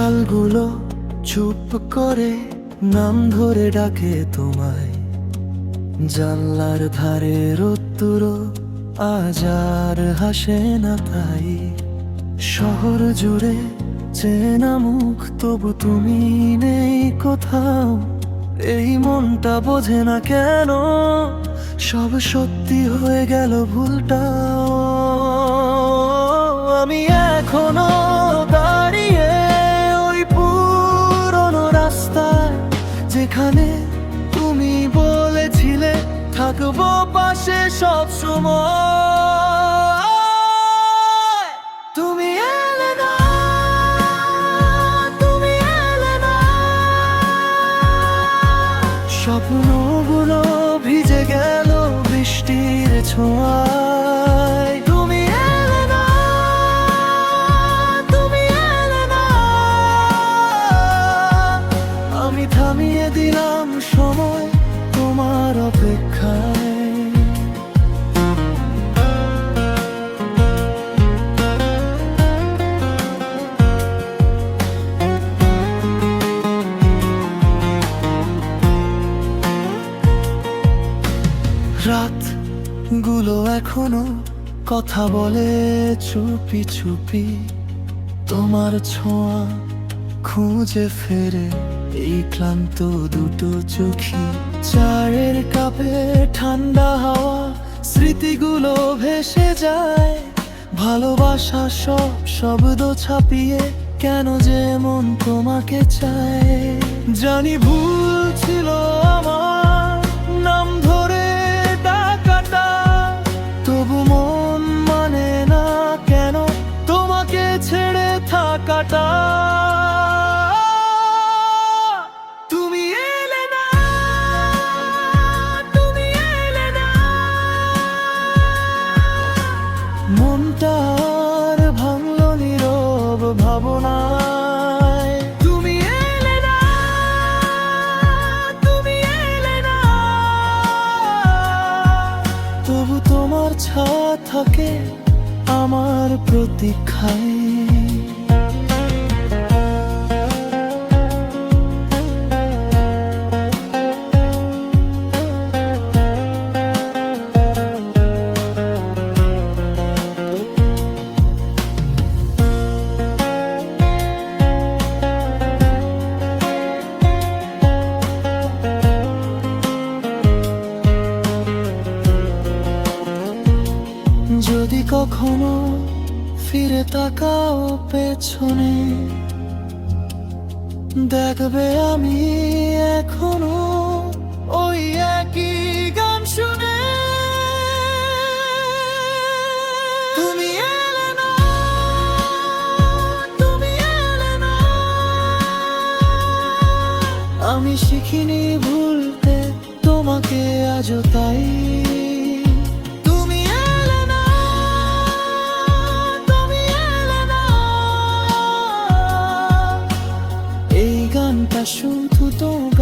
সকালগুলো চুপ করে নাম ধরে ডাকে তোমায়, জানলার ধারে রোদ্দুরও আজ আর হাসে না তাই। শহর জুড়ে চেনা মুখ, তবু তুমি নেই কোথাও। এই মনটা বোঝে না কেন সব সত্যি হয়ে গেল ভুলটাও। আমি এখনো দাঁড়িয়ে ওই পুরনো রাস্তায়, যেখানে তুমি বলেছিলে থাকবো পাশে সব সময়। তুমি এলে না, তুমি এলে না, স্বপ্নগুলো ভিজে গেল বৃষ্টির ছোঁয়ায়। তুমি এলে না, তুমি এলে না, আমি থামিয়ে দিলাম সময় তোমার অপেক্ষায়। রাতগুলো এখনো কথা বলে চুপি চুপি, তোমার ছোঁয়া খুঁজে ফেরে এই ক্লান্ত দুটো চোখি। চায়ের কাপে ঠান্ডা হাওয়া, স্মৃতিগুলো ভেসে যায়। ভালোবাসা সব শব্দ ছাপিয়ে কেন যে মন তোমাকে চায়। জানি ভুল ছিল আমার নাম ধরে ডাকাটা, তবু মন মানে না কেন তোমাকে ছেড়ে থাকাটা। তুমি এলে না, তুমি এলে না, মনটা আর ভাঙলো নীরব ভাবনায়। তুমি এলে না, তুমি এলে না, তবু তোমার ছায়া থাকে আমার প্রতীক্ষায়। যদি কখনো ফিরে তাকাও পেছনে, দেখবে আমি এখনো ওই একই গান শুনে। তুমি এলে না, তুমি এলে না, আমি শিখিনি ভুলতে তোমাকে আজও তাই। শুধু তোমার